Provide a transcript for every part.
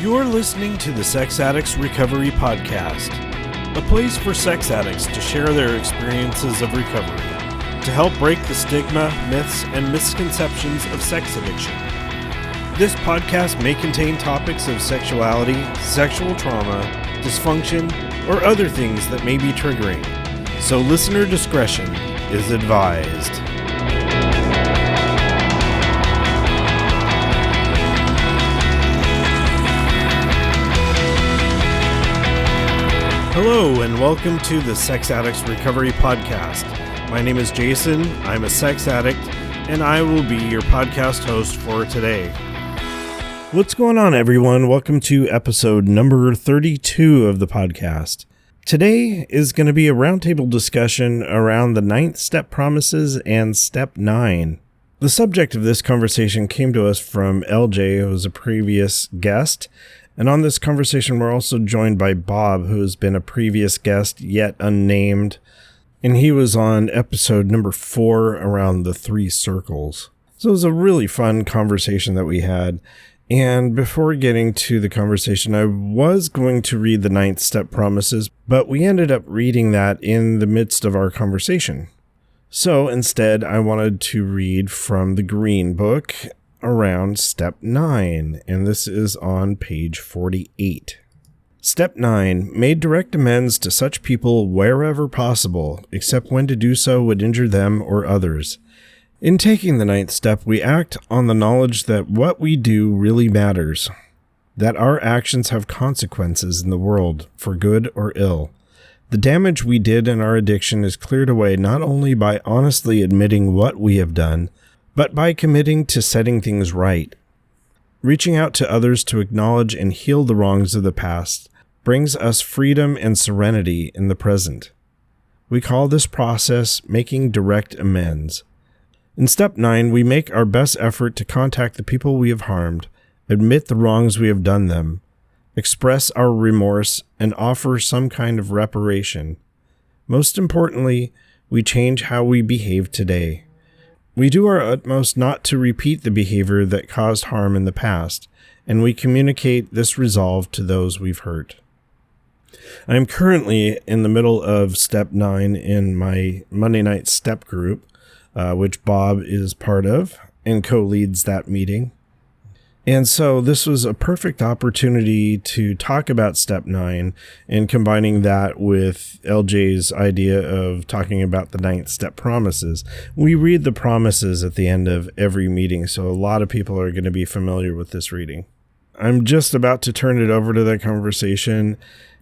You're listening to the Sex Addicts Recovery Podcast, a place for sex addicts to share their experiences of recovery, to help break the stigma, myths, and misconceptions of sex addiction. This podcast may contain topics of sexuality, sexual trauma, dysfunction, or other things that may be triggering, so listener discretion is advised. Hello, and welcome to the Sex Addicts Recovery Podcast. My name is Jason, I'm a sex addict, and I will be your podcast host for today. What's going on, everyone? Welcome to episode number 32 of the podcast. Today is going to be a roundtable discussion around the 9th step promises and step 9. The subject of this conversation came to us from LJ, who was a previous guest. And on this conversation, we're also joined by Bob, who has been a previous guest, yet unnamed. And he was on episode number 4 around the 3 circles. So it was a really fun conversation that we had. And before getting to the conversation, I was going to read the 9th step promises, but we ended up reading that in the midst of our conversation. So instead, I wanted to read from the Green Book around step 9, and this is on page 48. Step 9, made direct amends to such people wherever possible, except when to do so would injure them or others. In taking the 9th step, we act on the knowledge that what we do really matters, that our actions have consequences in the world, for good or ill. The damage we did in our addiction is cleared away not only by honestly admitting what we have done, but by committing to setting things right. Reaching out to others to acknowledge and heal the wrongs of the past brings us freedom and serenity in the present. We call this process making direct amends. In step 9, we make our best effort to contact the people we have harmed, admit the wrongs we have done them, express our remorse, and offer some kind of reparation. Most importantly, we change how we behave today. We do our utmost not to repeat the behavior that caused harm in the past, and we communicate this resolve to those we've hurt. I am currently in the middle of step 9 in my Monday night step group, which Bob is part of and co-leads that meeting. And so this was a perfect opportunity to talk about step 9 and combining that with LJ's idea of talking about the 9th step promises. We read the promises at the end of every meeting, so a lot of people are going to be familiar with this reading. I'm just about to turn it over to that conversation.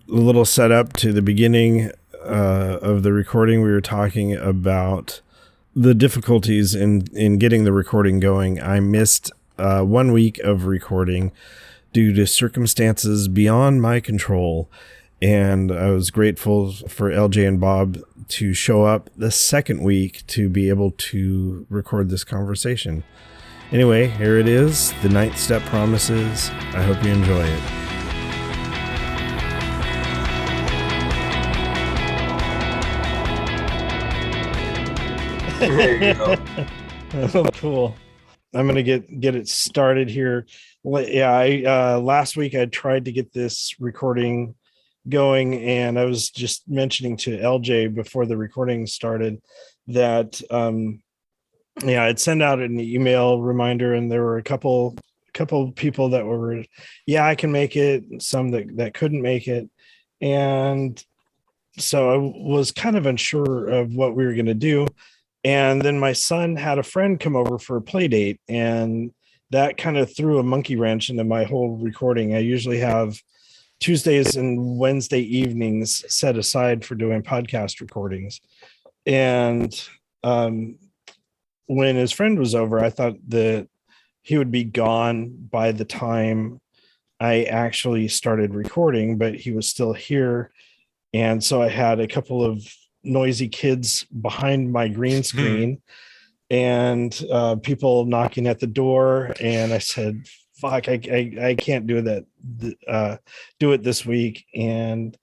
A little setup to the beginning of the recording. We were talking about the difficulties in getting the recording going. I missed 1 week of recording due to circumstances beyond my control, and I was grateful for LJ and Bob to show up the second week to be able to record this conversation. Anyway, here it is, the 9th step promises. I hope you enjoy it. There you go. Oh, cool. I'm going to get it started here. Yeah, last week I tried to get this recording going, and I was just mentioning to LJ before the recording started that I'd send out an email reminder, and there were a couple people that were, I can make it, some that couldn't make it. And so I was kind of unsure of what we were going to do. And then my son had a friend come over for a play date, and that kind of threw a monkey wrench into my whole recording. I usually have Tuesdays and Wednesday evenings set aside for doing podcast recordings. And when his friend was over, I thought that he would be gone by the time I actually started recording, but he was still here. And so I had a couple of noisy kids behind my green screen and people knocking at the door, and I said, fuck, I can't do that, do it this week, and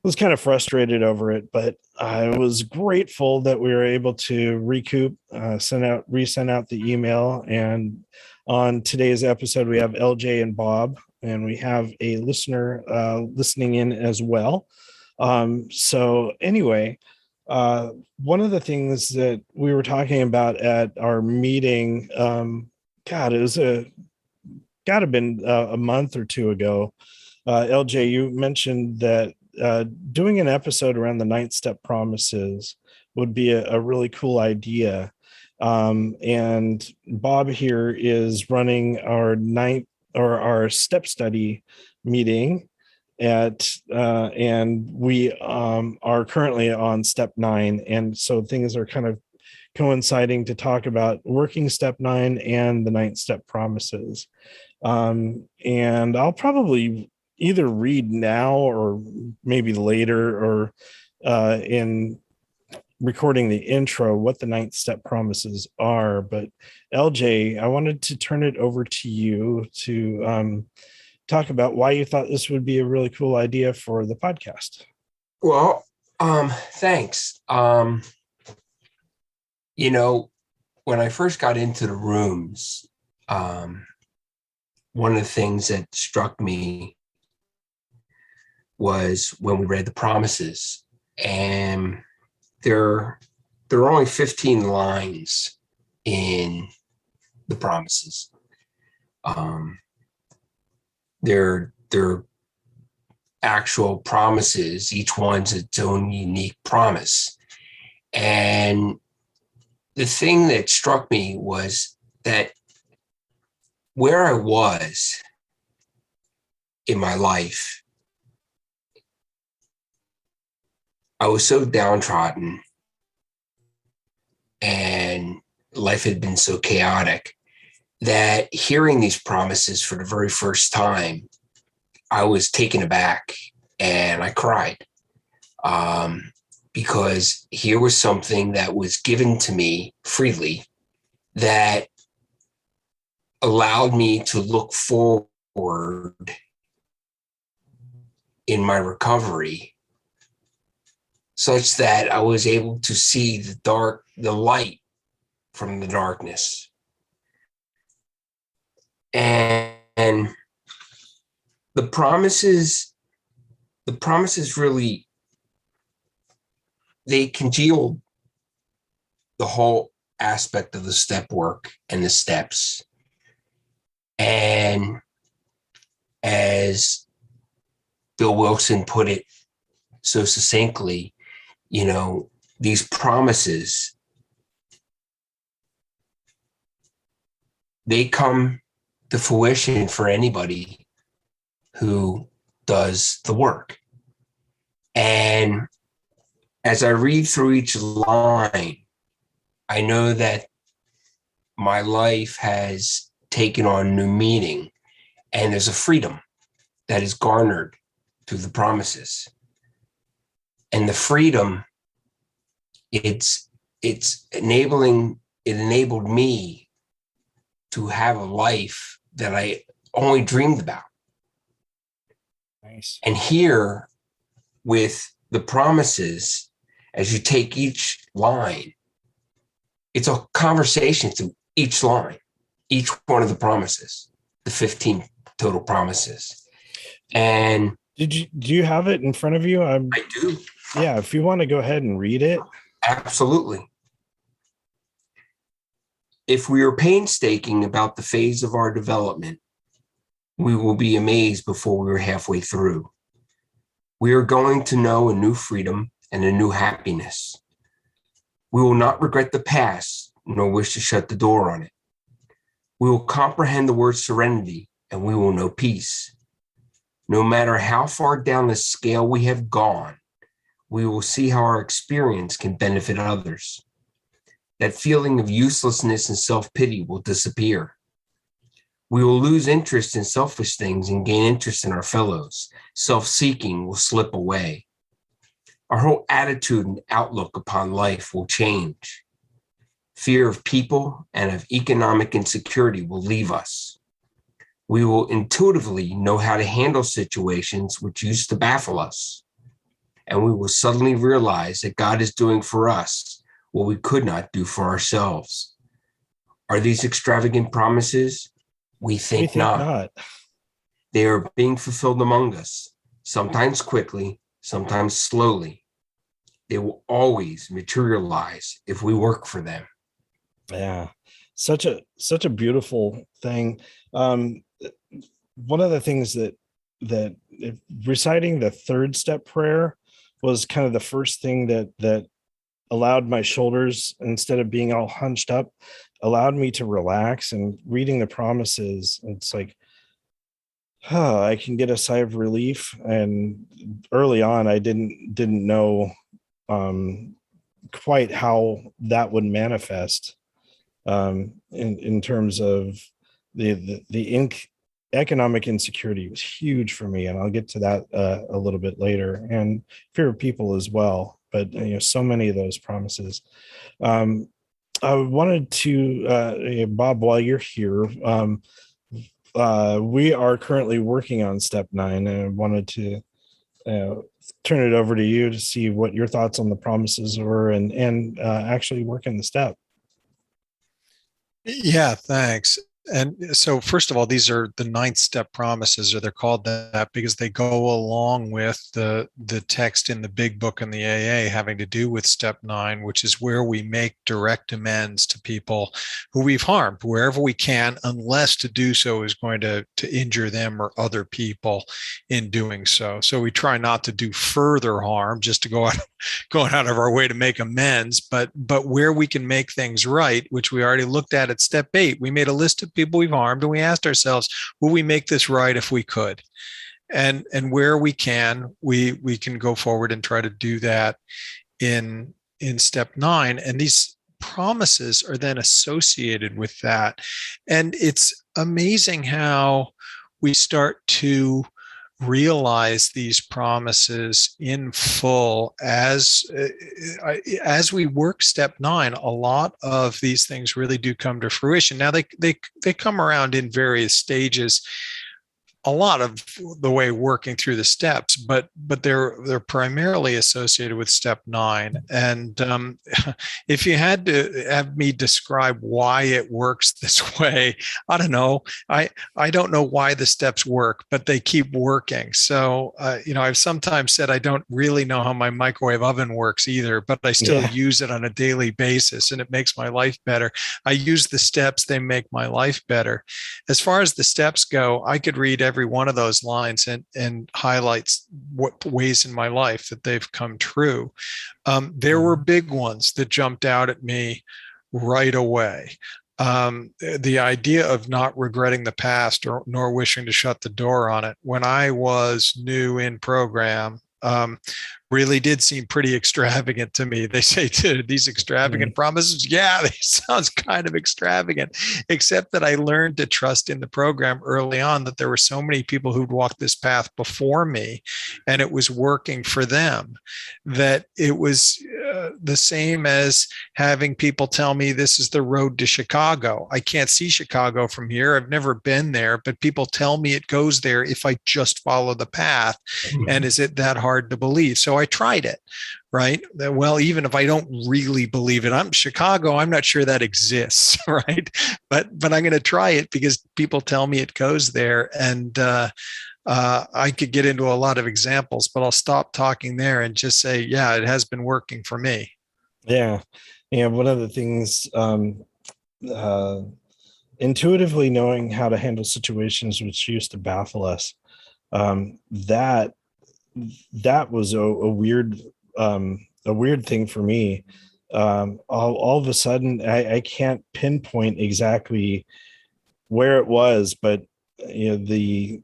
was kind of frustrated over it, but I was grateful that we were able to recoup, resend out the email. And on today's episode, we have LJ and Bob, and we have a listener listening in as well. So anyway, one of the things that we were talking about at our meeting, it was got to have been a month or two ago. LJ, you mentioned that doing an episode around the 9-step promises would be a really cool idea. And Bob here is running our step study meeting and we are currently on step 9. And so things are kind of coinciding to talk about working step 9 and the 9-step promises. And I'll probably either read now or maybe later or in recording the intro what the 9th-step promises are. But LJ, I wanted to turn it over to you to talk about why you thought this would be a really cool idea for the podcast. Well, thanks. When I first got into the rooms, one of the things that struck me was when we read the promises, and there are only 15 lines in the promises. They're actual promises. Each one's its own unique promise. And the thing that struck me was that where I was in my life, I was so downtrodden and life had been so chaotic that hearing these promises for the very first time, I was taken aback and I cried because here was something that was given to me freely that allowed me to look forward in my recovery such that I was able to see the light from the darkness. And the promises really, they congealed the whole aspect of the step work and the steps. And as Bill Wilson put it so succinctly, these promises, they come to fruition for anybody who does the work. And as I read through each line, I know that my life has taken on new meaning, and there's a freedom that is garnered through the promises. And the freedom, it enabled me to have a life that I only dreamed about. Nice. And here with the promises, as you take each line, it's a conversation through each line, each one of the promises, the 15 total promises. And do you have it in front of you? I do. Yeah, if you want to go ahead and read it. Absolutely. If we are painstaking about the phase of our development, we will be amazed before we are halfway through. We are going to know a new freedom and a new happiness. We will not regret the past, nor wish to shut the door on it. We will comprehend the word serenity, and we will know peace. No matter how far down the scale we have gone, we will see how our experience can benefit others. That feeling of uselessness and self-pity will disappear. We will lose interest in selfish things and gain interest in our fellows. Self-seeking will slip away. Our whole attitude and outlook upon life will change. Fear of people and of economic insecurity will leave us. We will intuitively know how to handle situations which used to baffle us. And we will suddenly realize that God is doing for us what we could not do for ourselves. Are these extravagant promises? We think not. They are being fulfilled among us, sometimes quickly, sometimes slowly. They will always materialize if we work for them. Yeah, such a beautiful thing. Um, One of the things that reciting the third step prayer was kind of the first thing that allowed my shoulders, instead of being all hunched up, allowed me to relax. And reading the promises, it's like, I can get a sigh of relief. And early on, I didn't know um, quite how that would manifest in terms of the economic insecurity was huge for me, and I'll get to that a little bit later, and fear of people as well. But so many of those promises. Um, I wanted to, Bob, while you're here, we are currently working on step 9, and I wanted to uh, turn it over to you to see what your thoughts on the promises were, and actually working the step. Yeah, thanks. And so, first of all, these are the ninth step promises, or they're called that because they go along with the text in the big book in the AA having to do with step 9, which is where we make direct amends to people who we've harmed wherever we can, unless to do so is going to injure them or other people in doing so. So we try not to do further harm, just to going out of our way to make amends, but where we can make things right, which we already looked at step 8, we made a list of people we've harmed, and we asked ourselves, will we make this right if we could? And where we can, we can go forward and try to do that in step 9. And these promises are then associated with that. And it's amazing how we start to realize these promises in full as we work step 9. A lot of these things really do come to fruition. Now they come around in various stages, a lot of the way working through the steps, but they're primarily associated with step 9. And if you had to have me describe why it works this way, I don't know. I don't know why the steps work, but they keep working. So I've sometimes said I don't really know how my microwave oven works either, but I still use it on a daily basis, and it makes my life better. I use the steps; they make my life better. As far as the steps go, I could read every one of those lines and highlights what ways in my life that they've come true. There were big ones that jumped out at me right away. The idea of not regretting the past nor wishing to shut the door on it. When I was new in program, really did seem pretty extravagant to me. They say these extravagant promises. Yeah, they sounds kind of extravagant, except that I learned to trust in the program early on that there were so many people who'd walked this path before me, and it was working for them, that it was the same as having people tell me this is the road to Chicago. I can't see Chicago from here. I've never been there, but people tell me it goes there if I just follow the path. And is it that hard to believe? So I tried it, right? Well, even if I don't really believe it, I'm Chicago, I'm not sure that exists, right? But I'm going to try it because people tell me it goes there. And I could get into a lot of examples, but I'll stop talking there and just say, yeah, it has been working for me. Yeah. One of the things, uh, intuitively knowing how to handle situations which used to baffle us, that was a weird thing for me. All of a sudden, I can't pinpoint exactly where it was, but I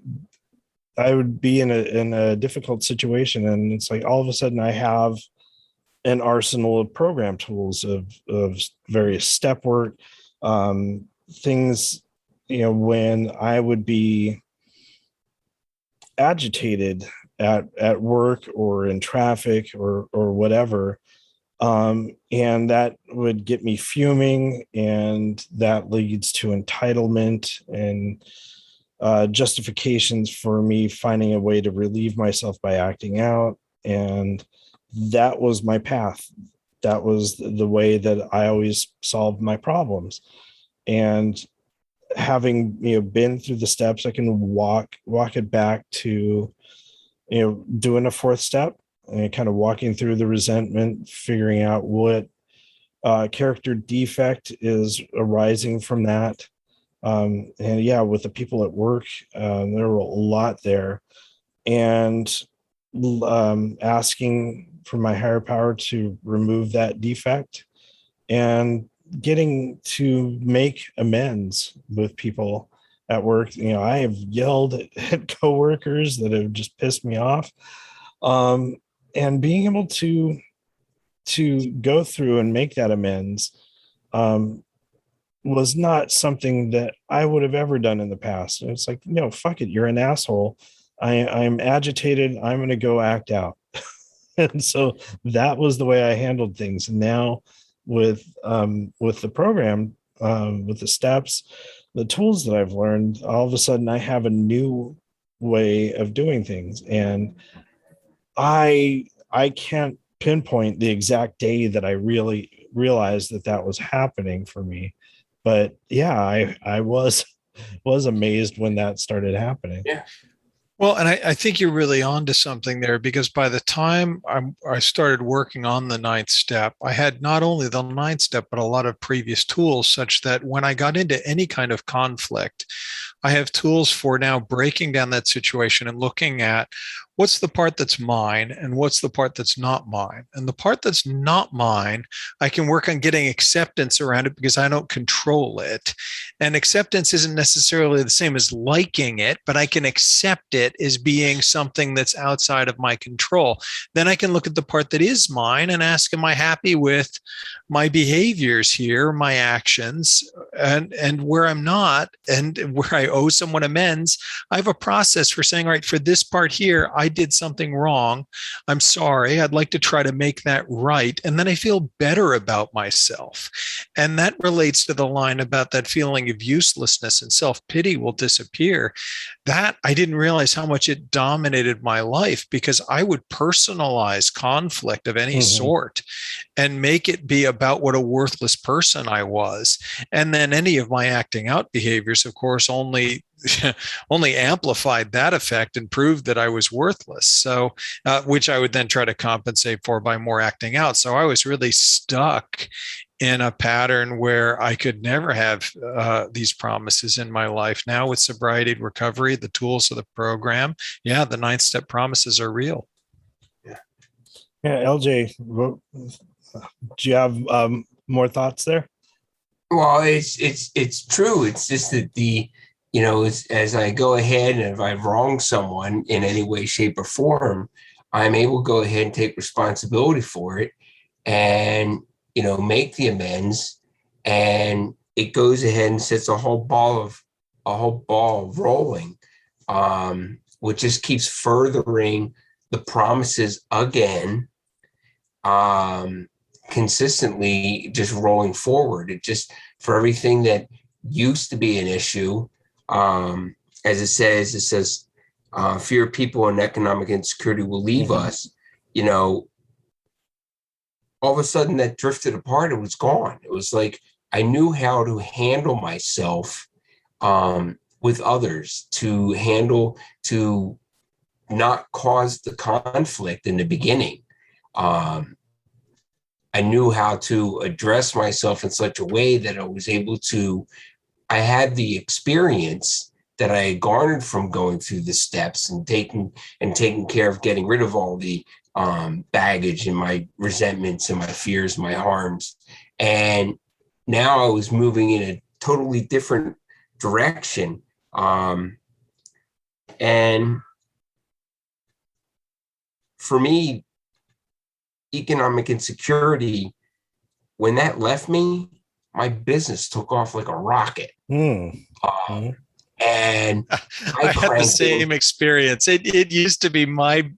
would be in a difficult situation, and it's like all of a sudden I have an arsenal of program tools of various step work, things, when I would be agitated at work or in traffic or whatever. And that would get me fuming, and that leads to entitlement and justifications for me finding a way to relieve myself by acting out. And that was my path. That was the way that I always solved my problems. And having, been through the steps, I can walk it back to, doing a fourth step and kind of walking through the resentment, figuring out what character defect is arising from that. And yeah, with the people at work, there were a lot there, and asking for my higher power to remove that defect and getting to make amends with people at work. I have yelled at coworkers that have just pissed me off. And being able to go through and make that amends was not something that I would have ever done in the past. And it's like, no, fuck it. You're an asshole. I'm agitated. I'm going to go act out. And so that was the way I handled things. Now with the program, with the steps, the tools that I've learned, all of a sudden I have a new way of doing things. And I can't pinpoint the exact day that I really realized that was happening for me. But yeah, I was amazed when that started happening. Yeah. Well, and I think you're really onto something there, because by the time I started working on the ninth step, I had not only the ninth step, but a lot of previous tools, such that when I got into any kind of conflict, I have tools for now breaking down that situation and looking at what's the part that's mine and what's the part that's not mine. And the part that's not mine, I can work on getting acceptance around it because I don't control it. And acceptance isn't necessarily the same as liking it, but I can accept it as being something that's outside of my control. Then I can look at the part that is mine and ask, am I happy with my behaviors here, my actions, and where I'm not, and where I owe someone amends, I have a process for saying, all right, for this part here, I did something wrong. I'm sorry. I'd like to try to make that right. And then I feel better about myself. And that relates to the line about that feeling of uselessness and self-pity will disappear. That I didn't realize how much it dominated my life, because I would personalize conflict of any sort and make it be about what a worthless person I was. And then any of my acting out behaviors, of course, only amplified that effect and proved that I was worthless. So, which I would then try to compensate for by more acting out. So I was really stuck in a pattern where I could never have these promises in my life. Now with sobriety and recovery, the tools of the program, yeah, the ninth step promises are real. Yeah, LJ, do you have more thoughts there? Well, it's true. It's just that as I go ahead and if I've wronged someone in any way, shape, or form, I'm able to go ahead and take responsibility for it and, make the amends. And it goes ahead and sets a whole ball rolling, which just keeps furthering the promises again, consistently just rolling forward. It just, for everything that used to be an issue, as it says, fear of people and economic insecurity will leave us, all of a sudden that drifted apart. It was gone. It was like, I knew how to handle myself, with others, to not cause the conflict in the beginning. I knew how to address myself in such a way that I had the experience that I had garnered from going through the steps and taking care of getting rid of all the baggage and my resentments and my fears, my harms. And now I was moving in a totally different direction. And for me, economic insecurity, when that left me, my business took off like a rocket. And I had the same experience. It used to be my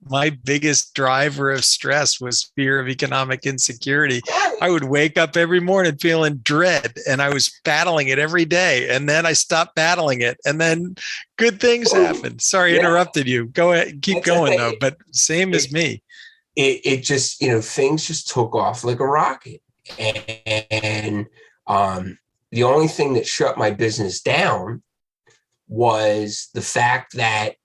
biggest driver of stress was fear of economic insecurity. I would wake up every morning feeling dread, and I was battling it every day. And then I stopped battling it, and then good things happened. Sorry, I interrupted you. Go ahead, keep going though. But same as me. It just, things just took off like a rocket. And the only thing that shut my business down was the fact that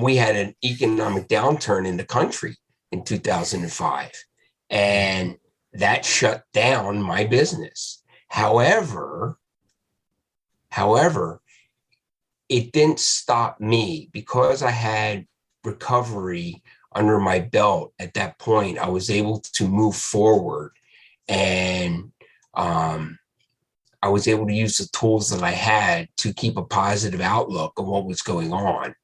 we had an economic downturn in the country in 2005, and that shut down my business. However, it didn't stop me because I had recovery under my belt. At that point, I was able to move forward, and I was able to use the tools that I had to keep a positive outlook on what was going on.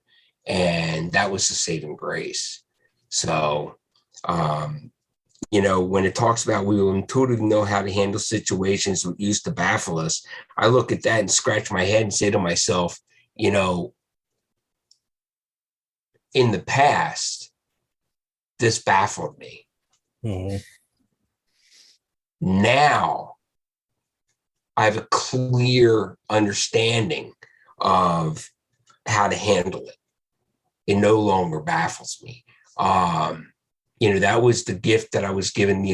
And that was the saving grace. So, when it talks about we will intuitively know how to handle situations that used to baffle us, I look at that and scratch my head and say to myself, in the past, this baffled me. Mm-hmm. Now, I have a clear understanding of how to handle it. It no longer baffles me. That was the gift that I was given.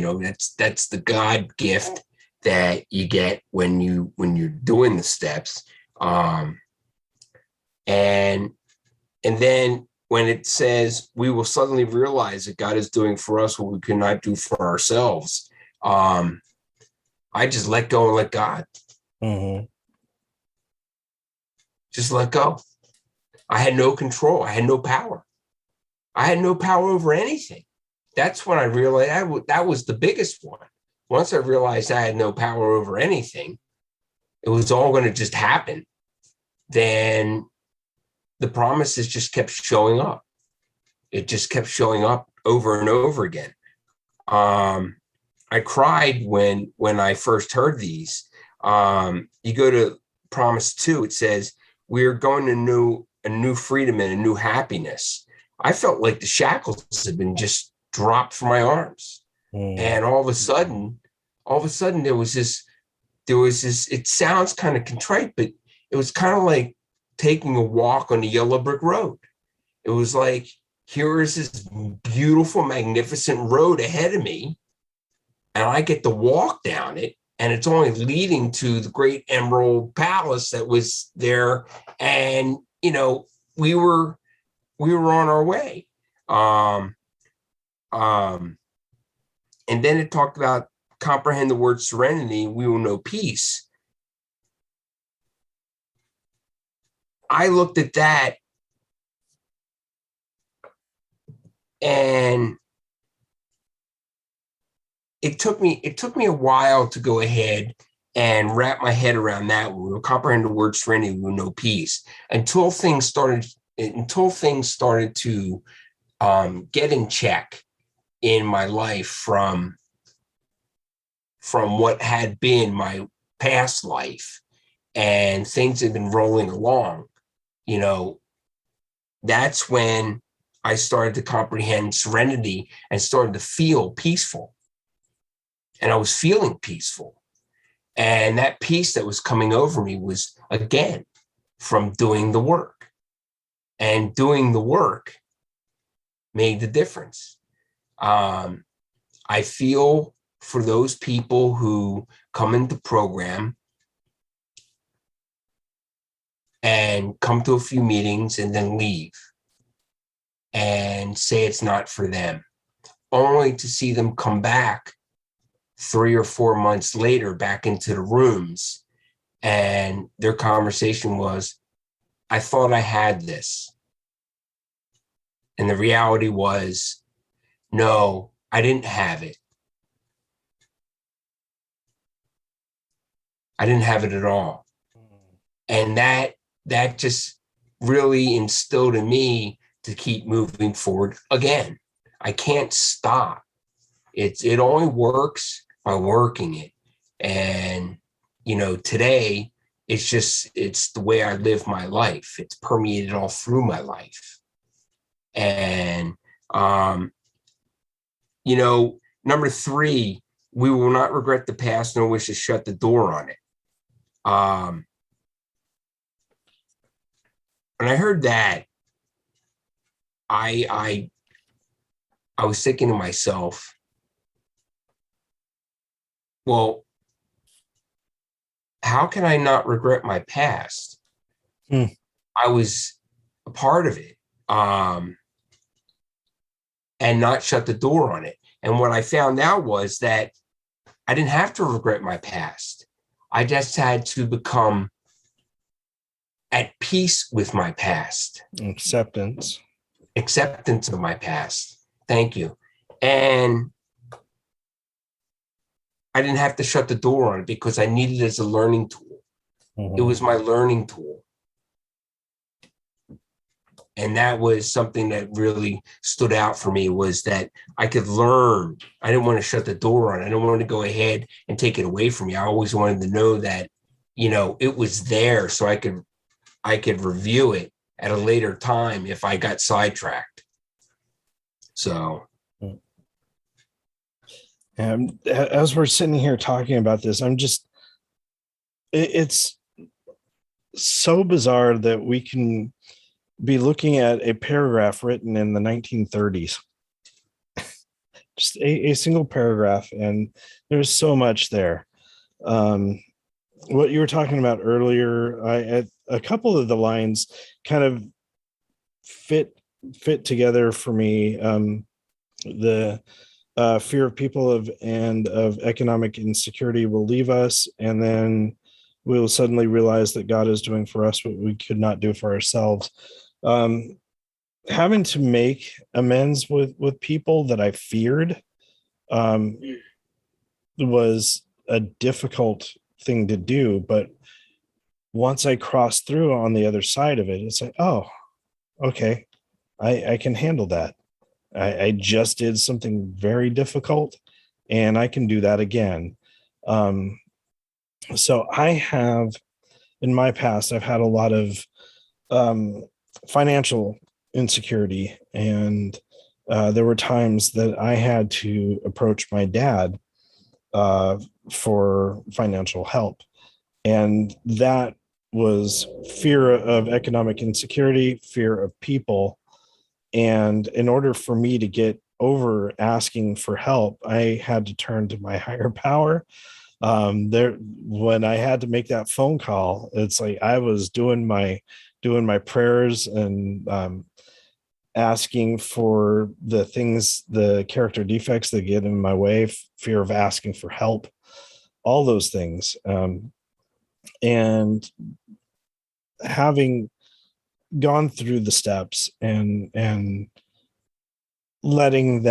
That's the God gift that you get when you're doing the steps. And then when it says we will suddenly realize that God is doing for us what we could not do for ourselves, I just let go and let God. Mm-hmm. Just let go. I had no control. I had no power. I had no power over anything. That's when I realized that was the biggest one. Once I realized I had no power over anything, it was all going to just happen. Then the promises just kept showing up. It just kept showing up over and over again. I cried when I first heard these. You go to Promise 2, it says, we're going to a new freedom and a new happiness. I felt like the shackles had been just dropped from my arms. And all of a sudden there was this, it sounds kind of contrite, but it was kind of like taking a walk on the yellow brick road. It was like, here is this beautiful, magnificent road ahead of me, and I get to walk down it, and it's only leading to the great Emerald Palace that was there. And, we were on our way. And then it talked about comprehend the word serenity, we will know peace. I looked at that, and it took me a while to go ahead and wrap my head around that. We will comprehend the word serenity, we will know peace, until things started to get in check in my life from what had been my past life, and things had been rolling along. That's when I started to comprehend serenity and started to feel peaceful. And I was feeling peaceful. And that peace that was coming over me was, again, from doing the work. And doing the work made the difference. I feel for those people who come into program and come to a few meetings and then leave and say it's not for them, only to see them come back 3 or 4 months later back into the rooms, and their conversation was, I thought I had this. And the reality was, no, I didn't have it. I didn't have it at all. And that just really instilled in me to keep moving forward again. I can't stop. It only works by working it. And, today it's the way I live my life. It's permeated all through my life. And, number 3, we will not regret the past nor wish to shut the door on it. When I heard that, I was thinking to myself, Well, how can I not regret my past? I was a part of it, and not shut the door on it. And what I found out was that I didn't have to regret my past. I just had to become at peace with my past. Acceptance Acceptance of my past. Thank you. And I didn't have to shut the door on it because I needed it as a learning tool. It was my learning tool. And that was something that really stood out for me, was that I could learn. I didn't want to shut the door on it. I didn't want to go ahead and take it away from me. I always wanted to know that, it was there so I could review it at a later time if I got sidetracked. So. And as we're sitting here talking about this, it's so bizarre that we can be looking at a paragraph written in the 1930s, just a single paragraph, and there's so much there. What you were talking about earlier, a couple of the lines kind of fit together for me. The fear of people of economic insecurity will leave us, and then we'll suddenly realize that God is doing for us what we could not do for ourselves. Having to make amends with people that I feared was a difficult thing to do, but once I crossed through on the other side of it, it's like, oh, okay, I can handle that. I just did something very difficult, and I can do that again. So I have, in my past, I've had a lot of financial insecurity, and there were times that I had to approach my dad for financial help, and that was fear of economic insecurity, fear of people. And in order for me to get over asking for help, I had to turn to my higher power. When I had to make that phone call, it's like I was doing my prayers and asking for the things, the character defects that get in my way, fear of asking for help, all those things. And having gone through the steps and letting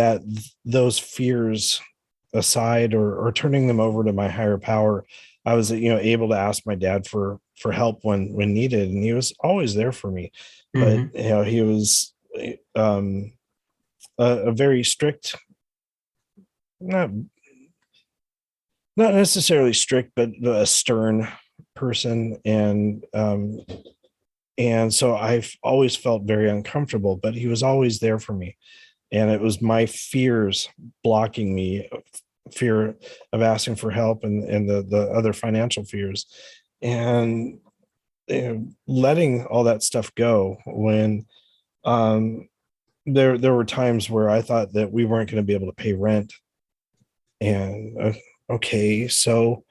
those fears aside, or turning them over to my higher power, I was able to ask my dad for help when needed, and he was always there for me. But he was a very strict, not necessarily strict, but a stern person, and so I've always felt very uncomfortable, but he was always there for me. And it was my fears blocking me, fear of asking for help, and the other financial fears, and letting all that stuff go when there were times where I thought that we weren't going to be able to pay rent. And okay, so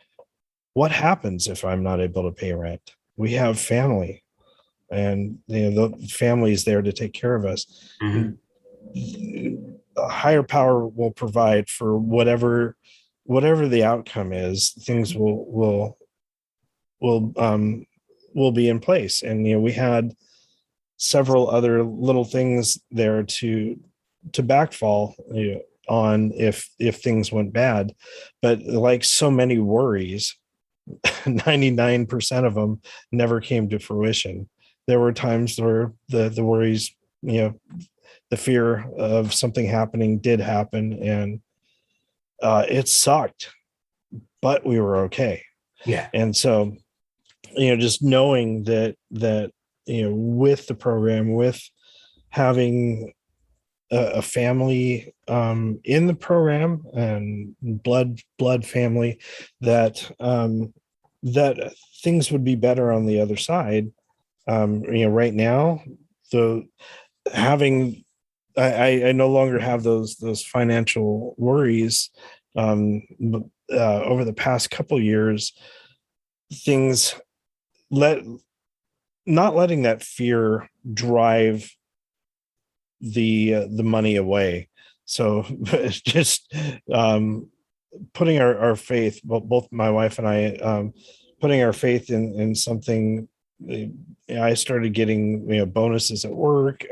what happens if I'm not able to pay rent? We have family, and the family is there to take care of us. A higher power will provide for whatever the outcome is. Things will be in place. And we had several other little things there to backfall on if things went bad. But like so many worries, 99% of them never came to fruition. There were times where the worries, the fear of something happening did happen, and it sucked, but we were okay. Yeah. And so, just knowing that with the program, with having a family in the program, and blood family, that that things would be better on the other side. Right now, I no longer have those financial worries, over the past couple years, things not letting that fear drive the money away. So just putting our faith, both my wife and I, putting our faith in something. I started getting bonuses at work.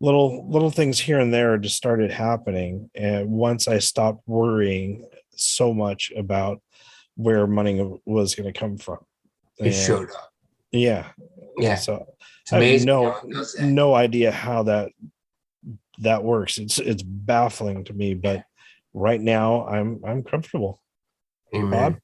Little things here and there just started happening, and once I stopped worrying so much about where money was going to come from, It and showed up. yeah, Yeah. so It's I have amazing how it does that. no idea how that works. It's baffling to me, but right now I'm comfortable. Amen. Bob?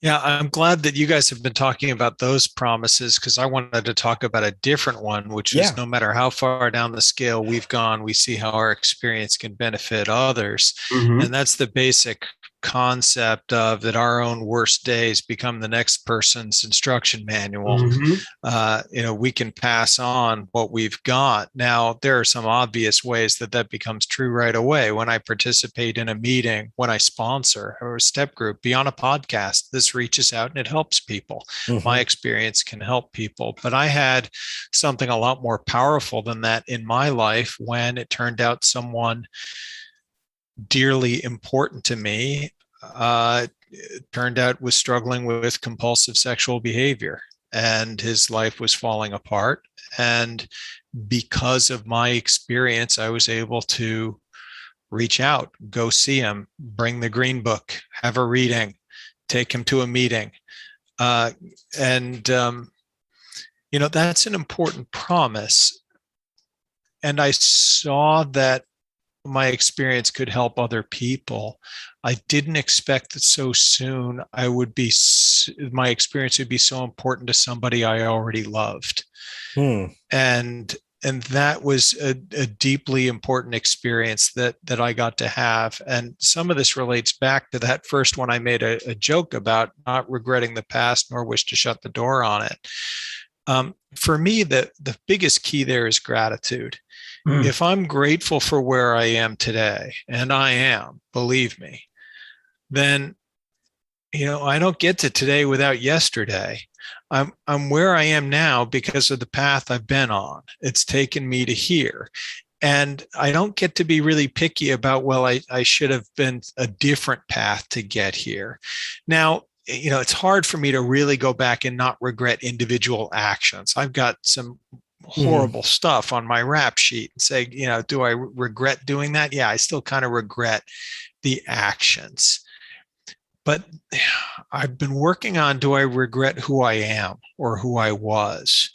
Yeah, I'm glad that you guys have been talking about those promises, because I wanted to talk about a different one, which is no matter how far down the scale we've gone, we see how our experience can benefit others. Mm-hmm. And that's the basic concept of that our own worst days become the next person's instruction manual. Mm-hmm. We can pass on what we've got. Now, there are some obvious ways that becomes true right away. When I participate in a meeting, when I sponsor or a step group, be on a podcast, this reaches out and it helps people. Mm-hmm. My experience can help people. But I had something a lot more powerful than that in my life when it turned out someone dearly important to me it turned out was struggling with compulsive sexual behavior, and his life was falling apart. And because of my experience, I was able to reach out, go see him, bring the green book, have a reading, take him to a meeting. That's an important promise. And I saw that my experience could help other people. I didn't expect that so soon my experience would be so important to somebody I already loved. And that was a deeply important experience that I got to have. And some of this relates back to that first one I made a joke about, not regretting the past nor wish to shut the door on it. For me, the biggest key there is gratitude. If I'm grateful for where I am today, and I am, believe me, then, I don't get to today without yesterday. I'm where I am now because of the path I've been on. It's taken me to here. And I don't get to be really picky about, well, I should have been a different path to get here. Now, it's hard for me to really go back and not regret individual actions. I've got some horrible stuff on my rap sheet and say, do I regret doing that? Yeah, I still kind of regret the actions. But I've been working on, do I regret who I am or who I was?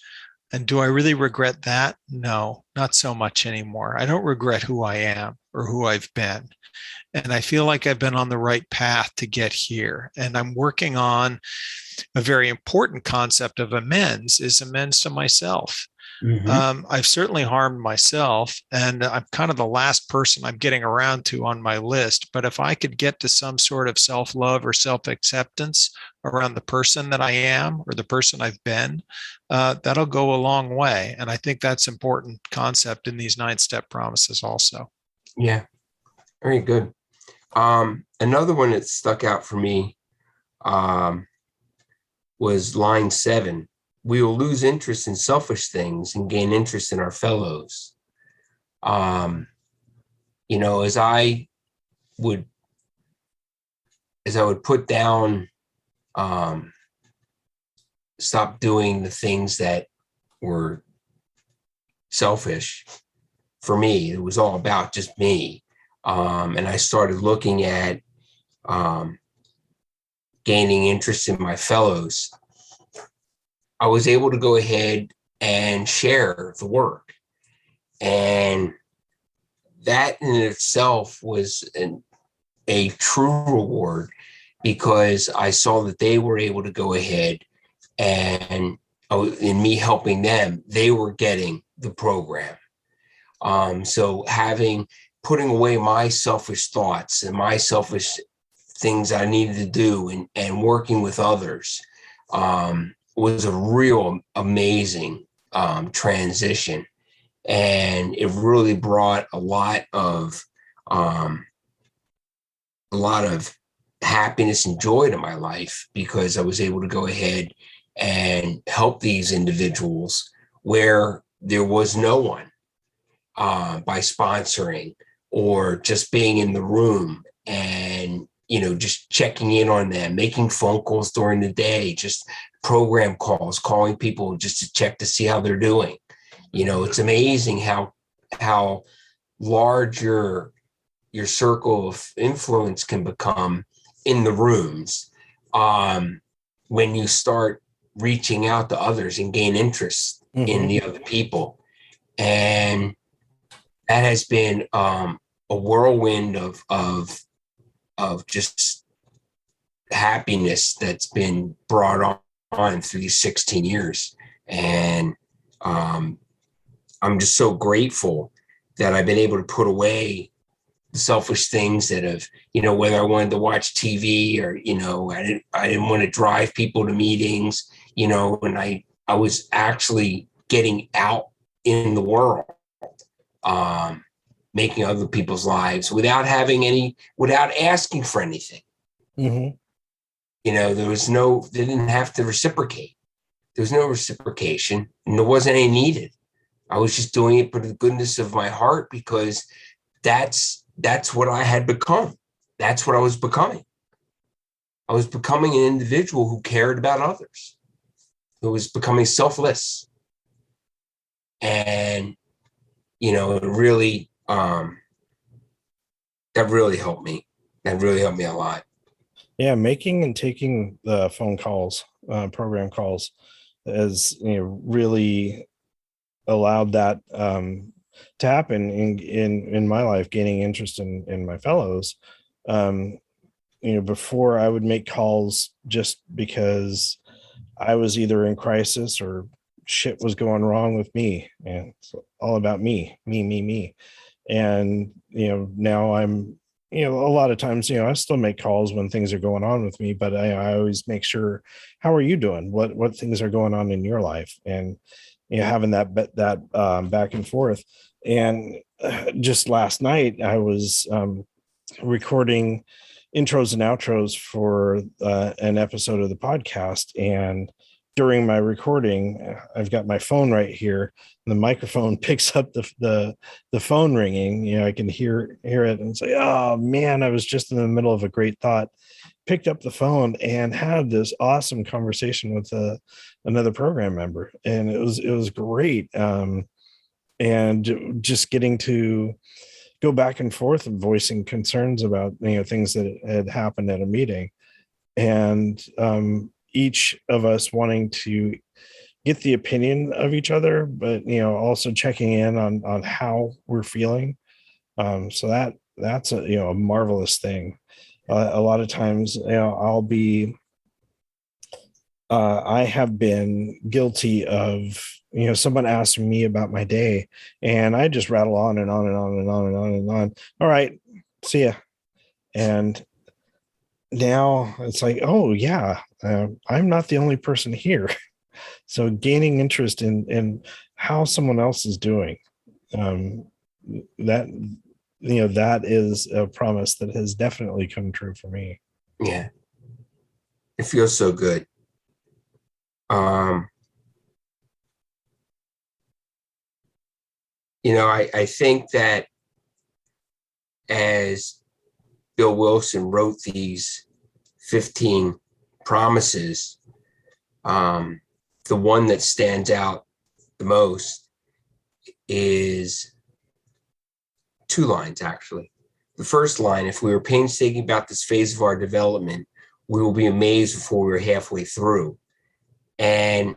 And do I really regret that? No, not so much anymore. I don't regret who I am or who I've been. And I feel like I've been on the right path to get here. And I'm working on a very important concept of amends, is amends to myself. I've certainly harmed myself, and I'm kind of the last person I'm getting around to on my list. But if I could get to some sort of self-love or self-acceptance around the person that I am or the person I've been, that'll go a long way. And I think that's an important concept in these 9-step promises also. Yeah, very good. Another one that stuck out for me was line 7. We will lose interest in selfish things and gain interest in our fellows. As I would put down, stop doing the things that were selfish for me. It was all about just me. And I started looking at gaining interest in my fellows. I was able to go ahead and share the work. And that in itself was a true reward, because I saw that they were able to go ahead and in me helping them, they were getting the program. So putting away my selfish thoughts and my selfish things I needed to do and working with others, was a real amazing transition. And it really brought a lot of a lot of happiness and joy to my life, because I was able to go ahead and help these individuals where there was no one, by sponsoring or just being in the room and, just checking in on them, making phone calls during the day, just program calls, calling people just to check to see how they're doing. It's amazing how large your circle of influence can become in the rooms, when you start reaching out to others and gain interest in the other people. And that has been, a whirlwind of just happiness that's been brought on through these 16 years. And I'm just so grateful that I've been able to put away the selfish things that have, whether I wanted to watch TV or, I didn't want to drive people to meetings, and I was actually getting out in the world, making other people's lives without asking for anything. Mm-hmm. They didn't have to reciprocate. There was no reciprocation, and there wasn't any needed. I was just doing it for the goodness of my heart, because that's what I had become. That's what I was becoming. I was becoming an individual who cared about others, who was becoming selfless. And, it really, that really helped me. That really helped me a lot. Yeah, making and taking the phone calls, program calls, has really allowed that to happen in my life, gaining interest in my fellows. Before I would make calls just because I was either in crisis or shit was going wrong with me, and it's all about me. And now I'm, a lot of times, I still make calls when things are going on with me, but I always make sure, how are you doing? What things are going on in your life? And having that back and forth. And just last night I was recording intros and outros for an episode of the podcast, and during my recording, I've got my phone right here. The microphone picks up the phone ringing. I can hear it, and say, "Oh man, I was just in the middle of a great thought." Picked up the phone and had this awesome conversation with another program member, and it was great. And just getting to go back and forth and voicing concerns about things that had happened at a meeting, and each of us wanting to get the opinion of each other, but also checking in on how we're feeling. So that's a marvelous thing. A lot of times, I have been guilty of, someone asking me about my day, and I just rattle on and on and on and on and on and on. All right, see ya. And now it's like, oh yeah, I'm not the only person here. So gaining interest in how someone else is doing, that that is a promise that has definitely come true for me. Yeah. It feels so good. I think that as Bill Wilson wrote these 15 promises, the one that stands out the most is two lines, actually. The first line: if we were painstaking about this phase of our development, we will be amazed before we're halfway through. And,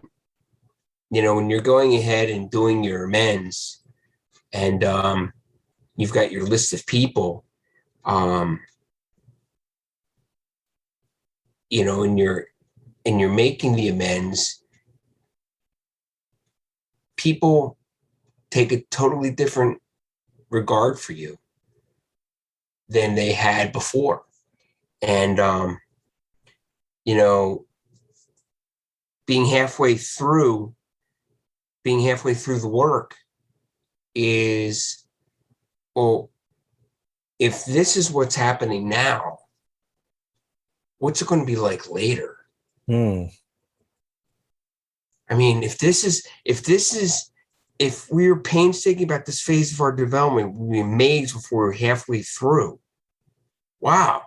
when you're going ahead and doing your amends, and you've got your list of people, and you're making the amends, people take a totally different regard for you than they had before. And, being halfway through the work is, well, if this is what's happening now, what's it going to be like later? Hmm. I mean, if we're painstaking about this phase of our development, we'll be amazed before we're halfway through. Wow.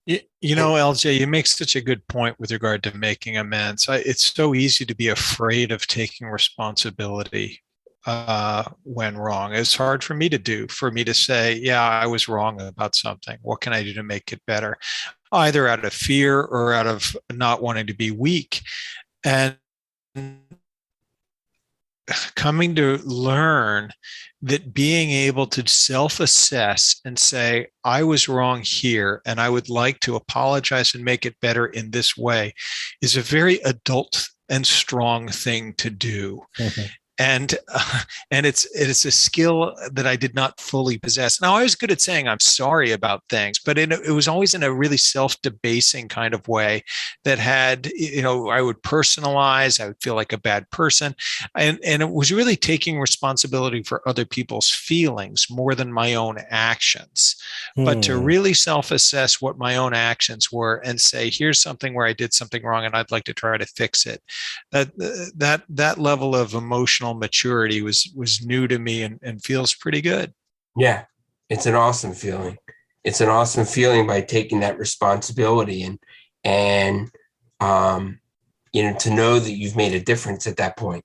You know, LJ, you make such a good point with regard to making amends. It's so easy to be afraid of taking responsibility when wrong. It's hard for me to do, for me to say, yeah, I was wrong about something. What can I do to make it better? Either out of fear or out of not wanting to be weak. And coming to learn that being able to self-assess and say, I was wrong here, and I would like to apologize and make it better in this way is a very adult and strong thing to do. Mhm. And it's a skill that I did not fully possess. Now I was good at saying I'm sorry about things, but it was always in a really self-debasing kind of way that had, I would personalize, I would feel like a bad person, and it was really taking responsibility for other people's feelings more than my own actions. But to Hmm. really self-assess what my own actions were and say, here's something where I did something wrong and I'd like to try to fix it. That level of emotional maturity was new to me and feels pretty good. Yeah, it's an awesome feeling. It's an awesome feeling by taking that responsibility and to know that you've made a difference at that point,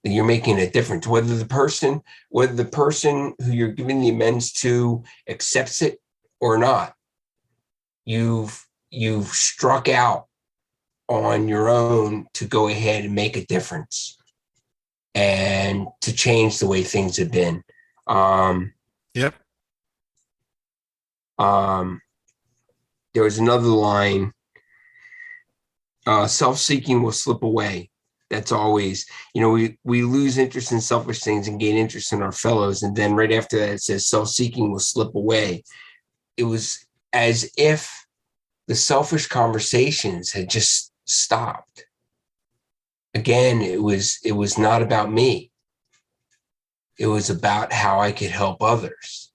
that you're making a difference, whether the person who you're giving the amends to accepts it or not. You've struck out on your own to go ahead and make a difference and to change the way things have been. Yep. There was another line, self-seeking will slip away. That's always, we lose interest in selfish things and gain interest in our fellows. And then right after that, it says self-seeking will slip away. It was as if the selfish conversations had just stopped. Again, it was not about me. It was about how I could help others.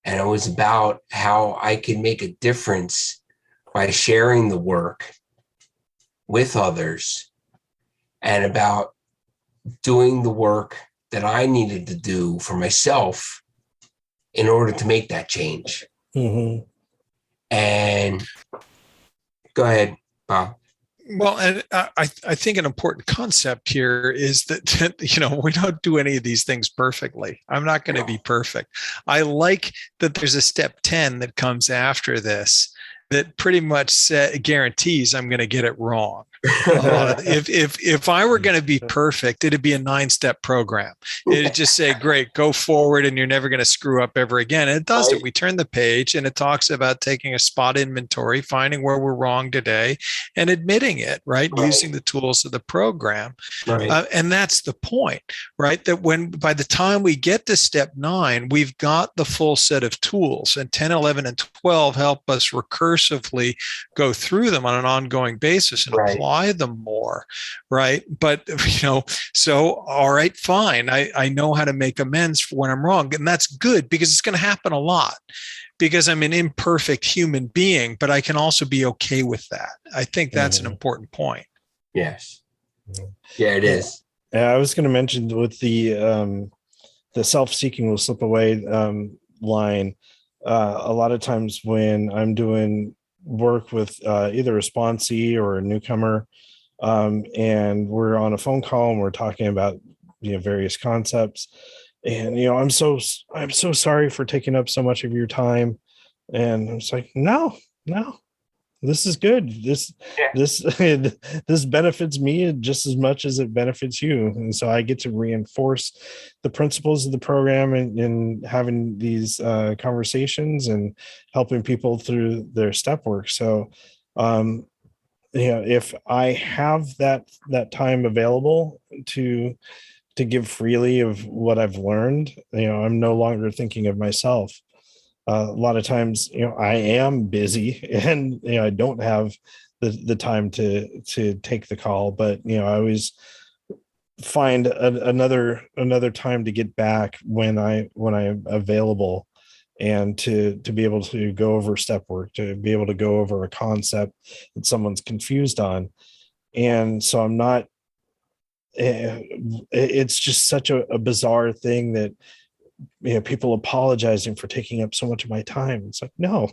And it was about how I could make a difference by sharing the work with others and about doing the work that I needed to do for myself in order to make that change. Mm-hmm. And go ahead, Bob. Well, and I think an important concept here is that we don't do any of these things perfectly. I'm not going to be perfect. I like that there's a step 10 that comes after this that pretty much guarantees I'm going to get it wrong. If I were going to be perfect, it'd be a 9-step program. It'd just say, great, go forward and you're never going to screw up ever again. And it does it. We turn the page and it talks about taking a spot inventory, finding where we're wrong today and admitting it, right? Using the tools of the program. Right. And that's the point, right? That by the time we get to step 9, we've got the full set of tools, and 10, 11, and 12 help us recursively go through them on an ongoing basis and apply them more, right? But so all right, fine, I know how to make amends for when I'm wrong, and that's good because it's going to happen a lot because I'm an imperfect human being, but I can also be okay with that. I think that's an important point. Yes. Yeah, it is. I was going to mention with the self-seeking will slip away line. A lot of times when I'm doing work with either a sponsee or a newcomer, and we're on a phone call and we're talking about various concepts, and I'm so sorry for taking up so much of your time, and it's like no, this is good. This this benefits me just as much as it benefits you, and so I get to reinforce the principles of the program and having these conversations and helping people through their step work. So if I have that time available to give freely of what I've learned, I'm no longer thinking of myself. A lot of times, I am busy and I don't have the time to take the call, but I always find another time to get back when I'm available. and to be able to go over step work, to be able to go over a concept that someone's confused on. And so I'm not, it's just such a bizarre thing that, people apologizing for taking up so much of my time. It's like, no,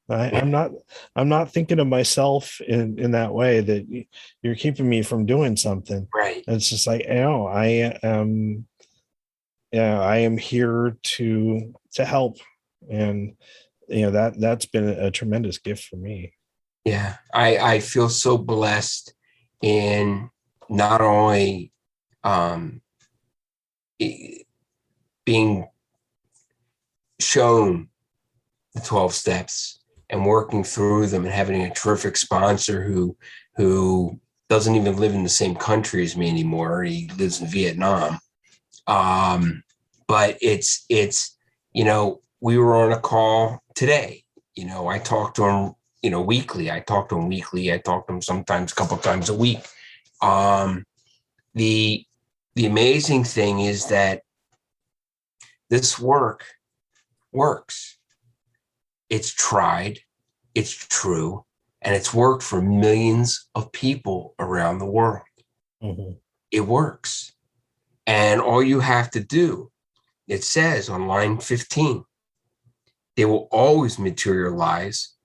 I'm not thinking of myself in that way, that you're keeping me from doing something. Right. It's just like, I am, yeah, I am here to help. And, that's been a tremendous gift for me. Yeah. I feel so blessed in not only being shown the 12 steps and working through them and having a terrific sponsor who doesn't even live in the same country as me anymore. He lives in Vietnam. But it's, we were on a call today. I talk to him, weekly. I talk to him sometimes a couple times a week. The amazing thing is that this work works. It's tried, it's true, and it's worked for millions of people around the world. Mm-hmm. It works. And all you have to do, it says on line 15, they will always materialize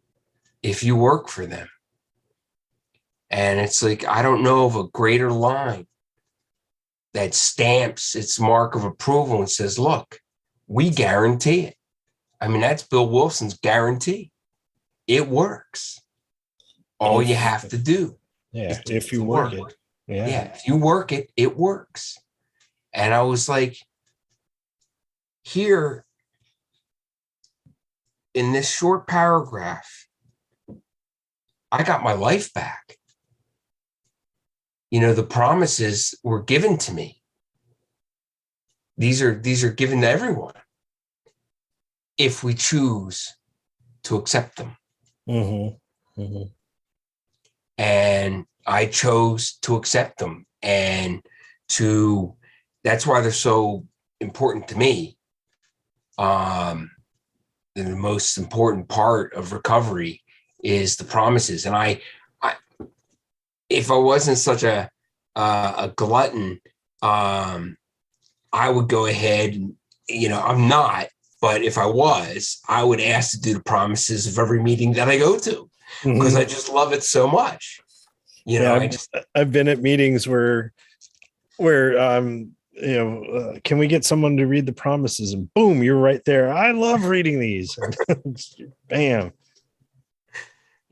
if you work for them. And it's like, I don't know of a greater line that stamps its mark of approval and says, look, we guarantee it. I mean, that's Bill Wilson's guarantee. It works. All you have to do. Yeah. If you work it. Yeah. If you work it, it works. And I was like, here in this short paragraph, I got my life back. The promises were given to me. These are given to everyone if we choose to accept them. Mm-hmm. Mm-hmm. And I chose to accept them, and that's why they're so important to me. The most important part of recovery is the promises. And I if I wasn't such a glutton, I would go ahead and, I'm not, but if I was, I would ask to do the promises of every meeting that I go to, because I just love it so much. I've been at meetings where can we get someone to read the promises, and boom, you're right there. I love reading these. Bam.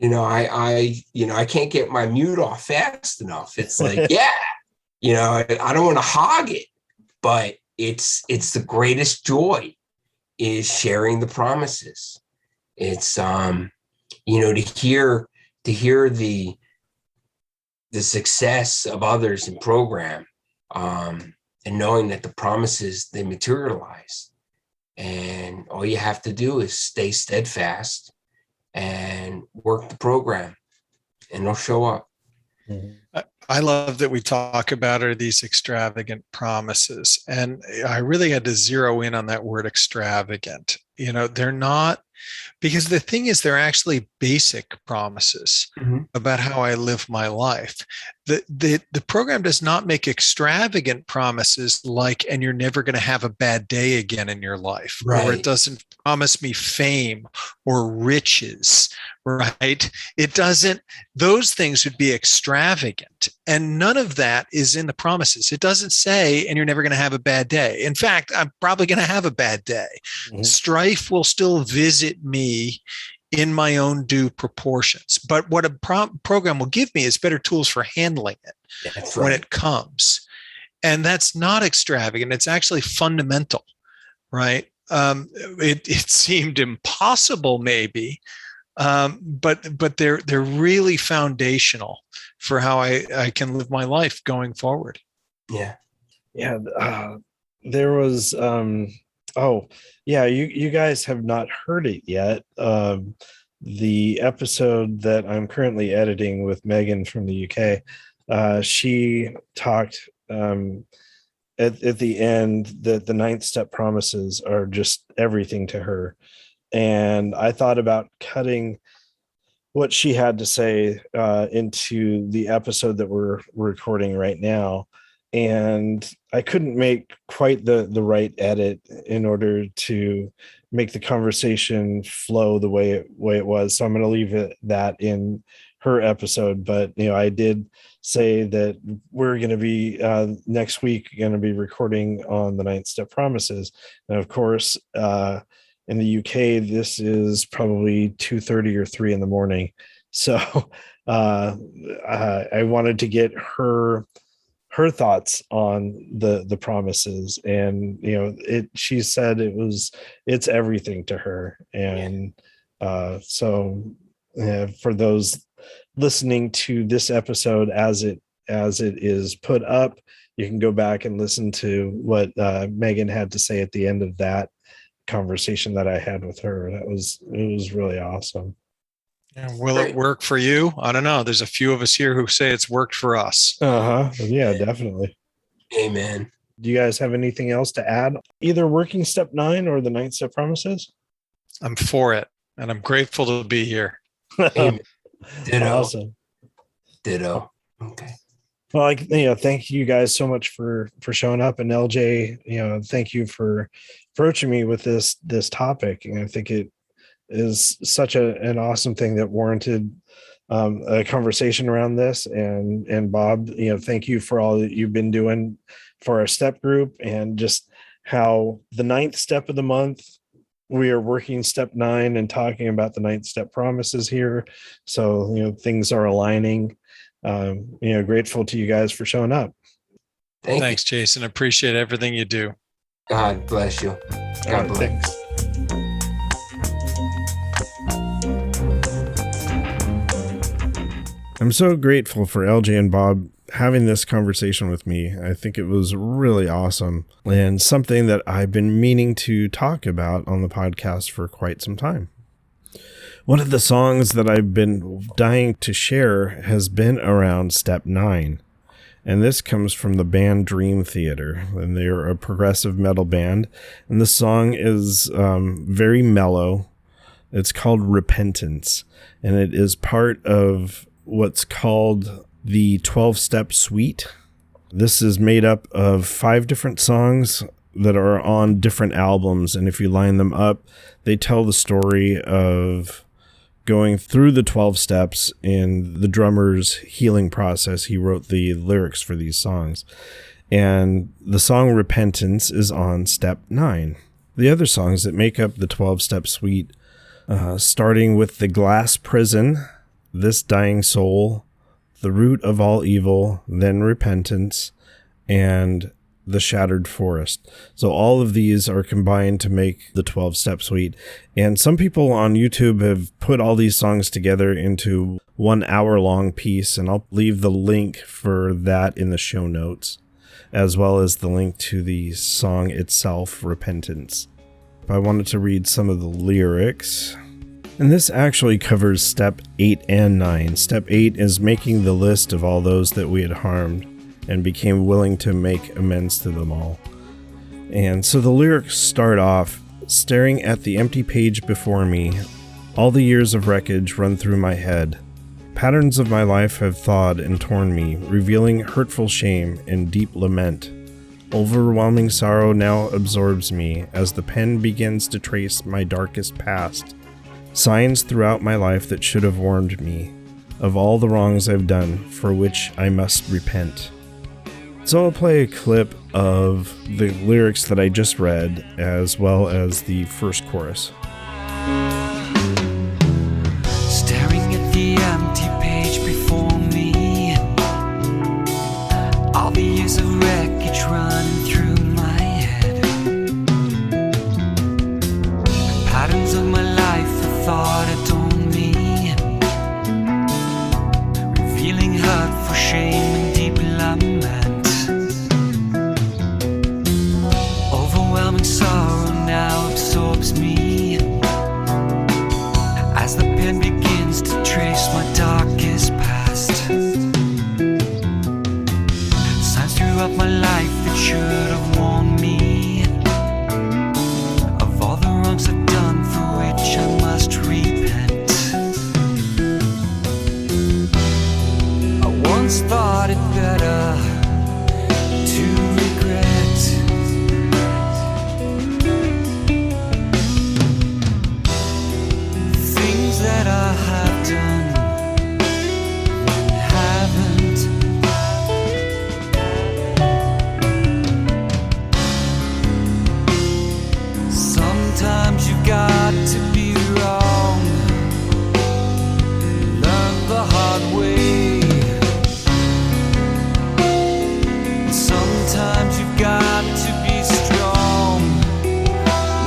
I can't get my mute off fast enough. It's like, yeah, I don't want to hog it, but it's the greatest joy is sharing the promises. It's, to hear the success of others in program, and knowing that the promises, they materialize, and all you have to do is stay steadfast and work the program, and they'll show up. I love that we talk about are these extravagant promises. And I really had to zero in on that word extravagant. They're not, because the thing is, they're actually basic promises about how I live my life. The program does not make extravagant promises like, and you're never going to have a bad day again in your life, right. Or it doesn't promise me fame or riches, right? It doesn't, those things would be extravagant, and none of that is in the promises. It doesn't say, and you're never going to have a bad day. In fact, I'm probably going to have a bad day. Mm-hmm. Strife will still visit me in my own due proportions. But what a program will give me is better tools for handling it when it comes. And that's not extravagant. It's actually fundamental, right? It seemed impossible maybe, but they're really foundational for how I can live my life going forward. Yeah. Yeah. There was, you guys have not heard it yet. The episode that I'm currently editing with Megan from the UK, she talked at the end that the ninth step promises are just everything to her. And I thought about cutting what she had to say into the episode that we're recording right now. And I couldn't make quite the right edit in order to make the conversation flow the way it was. So I'm going to leave that in her episode. But, I did say that we're going to be next week going to be recording on the ninth step promises. And of course, in the UK, this is probably 2:30 or 3 in the morning. So I wanted to get her thoughts on the promises, and she said it's everything to her. And for those listening to this episode as it is put up, you can go back and listen to what Megan had to say at the end of that conversation that I had with her. It was really awesome. Yeah, will it work for you? I don't know. There's a few of us here who say it's worked for us. Yeah, definitely. Amen. Do you guys have anything else to add? Either working step 9 or the ninth step promises? I'm for it, and I'm grateful to be here. Amen. Ditto. Awesome. Ditto. Okay. Well, thank you guys so much for showing up, and LJ, thank you for approaching me with this topic. And I think it is such an awesome thing that warranted a conversation around this. And Bob, thank you for all that you've been doing for our step group, and just how the ninth step of the month, we are working step 9 and talking about the ninth step promises here. So, things are aligning. Grateful to you guys for showing up. Thanks, Jason. Appreciate everything you do. God bless you. God bless. Thanks. I'm so grateful for LJ and Bob having this conversation with me. I think it was really awesome, and something that I've been meaning to talk about on the podcast for quite some time. One of the songs that I've been dying to share has been around step 9. And this comes from the band Dream Theater, and they're a progressive metal band. And the song is very mellow. It's called Repentance, and it is part of what's called the 12-step suite. This is made up of 5 different songs that are on different albums, and if you line them up, they tell the story of going through the 12 steps in the drummer's healing process. He wrote the lyrics for these songs, and the song Repentance is on step 9. The other songs that make up the 12-step suite, starting with The Glass Prison, This Dying Soul, The Root of All Evil, then Repentance, and The Shattered Forest. So all of these are combined to make the 12-step suite. And some people on YouTube have put all these songs together into 1 hour-long piece, and I'll leave the link for that in the show notes, as well as the link to the song itself, Repentance. I wanted to read some of the lyrics. And this actually covers step 8 and 9. Step 8 is making the list of all those that we had harmed, and became willing to make amends to them all. And so the lyrics start off, staring at the empty page before me, all the years of wreckage run through my head. Patterns of my life have thawed and torn me, revealing hurtful shame and deep lament. Overwhelming sorrow now absorbs me as the pen begins to trace my darkest past. Signs throughout my life that should have warned me of all the wrongs I've done for which I must repent. So I'll play a clip of the lyrics that I just read, as well as the first chorus. Staring at the empty page before me, all the years of wreckage running through my head. The patterns of my life, the thought adorn me, revealing hurtful shame and deep lament. Overwhelming sorrow now absorbs me as the pen begins to trace my darkest past. Signs throughout my life that should have warned me of all the wrongs I've done for which I must repent. I once thought it better to regret things that I have done and haven't. Sometimes you've got to be wrong, learn the hard way. Sometimes you've got to be strong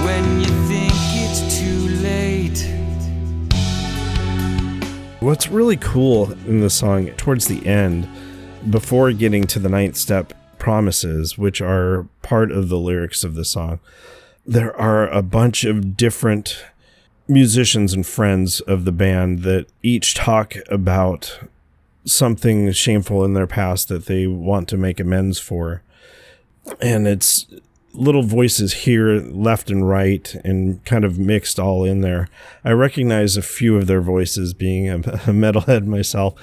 when you think it's too late. What's really cool in the song towards the end, before getting to the ninth step promises, which are part of the lyrics of the song, there are a bunch of different musicians and friends of the band that each talk about something shameful in their past that they want to make amends for. And it's little voices here, left and right, and kind of mixed all in there. I recognize a few of their voices, being a metalhead myself,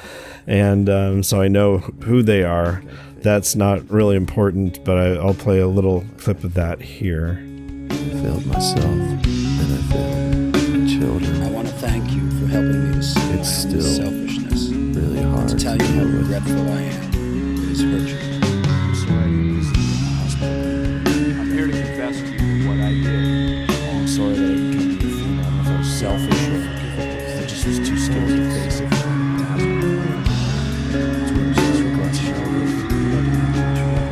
and so I know who they are. That's not really important, but I'll play a little clip of that here. I failed myself, and I failed my children. I want to thank you for helping me to see It's my still selfishness. really hard To tell you how regretful I am. It has hurt you. I'm sorry to visit you in the hospital. I'm here to confess to you what I did. I'm sorry that I became your friend. I don't know if I was selfish or I just was too scared to face it. I really regret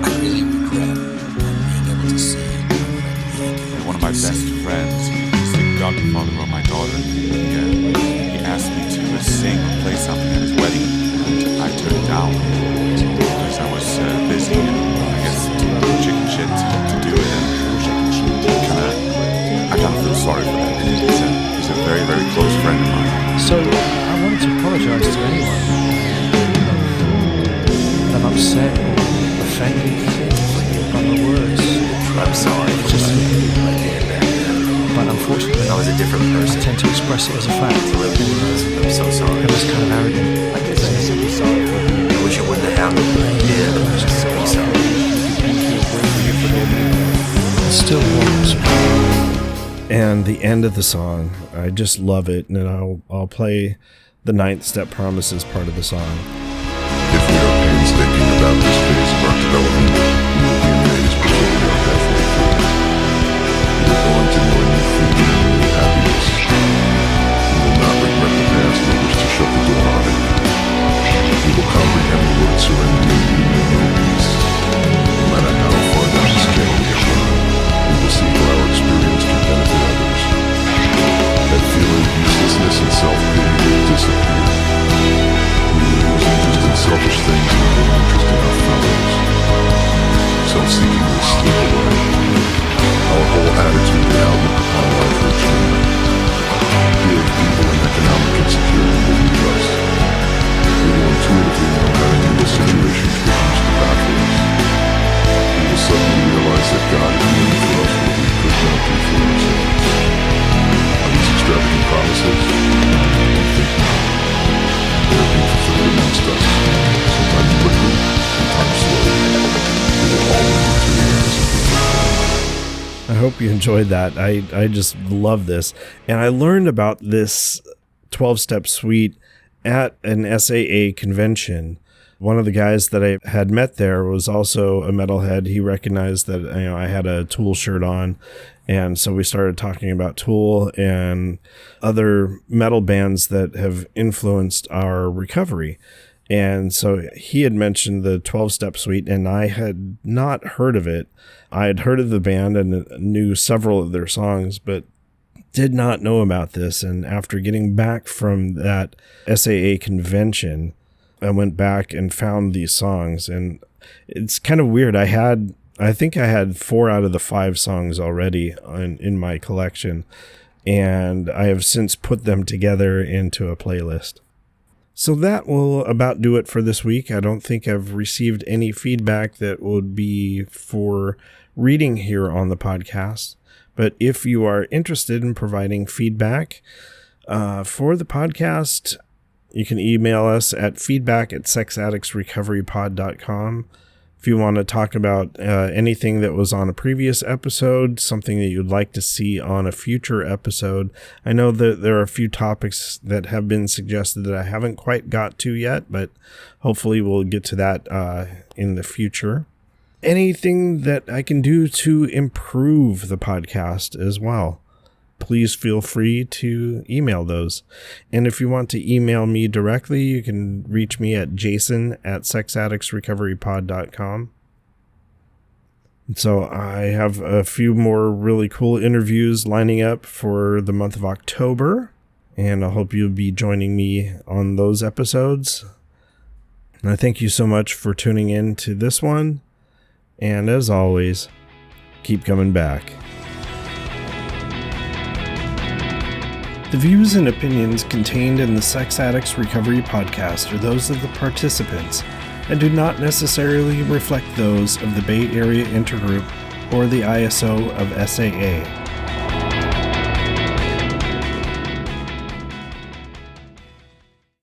not being able to see it. And one of my best friends is the godfather of my daughter. He asked me to sing or play something at his wedding. I turned it down because I was busy and I guess too chicken shit to do it. And I kind of feel sorry for that. He's a very, very close friend of mine. So I wanted to apologise to anyone that I've upset or offended by my words. I'm sorry for Just- my behavior right here and there. But unfortunately, I was a different I person. tend to express it as a fact. I'm so sorry. I was kind of arrogant. I guess I'm super sorry. I wish I wouldn't have happened, but I did. I'm just so sorry. It still was. And the end of the song, I just love it, and I'll play the ninth step promises part of the song. If we are painstaking about this phase of our development, we will be amazed before we are halfway through. We are going to know a new freedom and a new happiness. We will not regret the past nor wish to shut the door on it. We will comprehend the word serenity and know peace. No matter how far down the scale we have run, we will see how our experience can benefit others. That feeling of uselessness and self-pity will disappear. We will lose interest in selfish things and gain interest in our fellows. Self-seeking will slip away. Our whole attitude and outlook upon life will change. Fear of evil and economic insecurity will leave us. We will intuitively know how to handle situations that used to baffle us. We will suddenly realize that God is doing for us what we could not do for ourselves. Are these extravagant promises? I think not. They are being fulfilled amongst us, sometimes quickly, sometimes slowly. They will all materialize as we fulfill. I hope you enjoyed that. I just love this. And I learned about this 12-step suite at an SAA convention. One of the guys that I had met there was also a metalhead. He recognized that I had a Tool shirt on, and so we started talking about Tool and other metal bands that have influenced our recovery. And so he had mentioned the 12-step suite, and I had not heard of it. I had heard of the band and knew several of their songs, but did not know about this. And after getting back from that SAA convention, I went back and found these songs, and it's kind of weird. I think I had 4 out of the 5 songs already in my collection, and I have since put them together into a playlist. So that will about do it for this week. I don't think I've received any feedback that would be for reading here on the podcast. But if you are interested in providing feedback for the podcast, you can email us at feedback@sexaddictsrecoverypod.com. If you want to talk about anything that was on a previous episode, something that you'd like to see on a future episode. I know that there are a few topics that have been suggested that I haven't quite got to yet, but hopefully we'll get to that in the future. Anything that I can do to improve the podcast as well, please feel free to email those. And if you want to email me directly, you can reach me at jason@sexaddictsrecoverypod.com. So I have a few more really cool interviews lining up for the month of October, and I hope you'll be joining me on those episodes. And I thank you so much for tuning in to this one. And as always, keep coming back. The views and opinions contained in the Sex Addicts Recovery Podcast are those of the participants and do not necessarily reflect those of the Bay Area Intergroup or the ISO of SAA.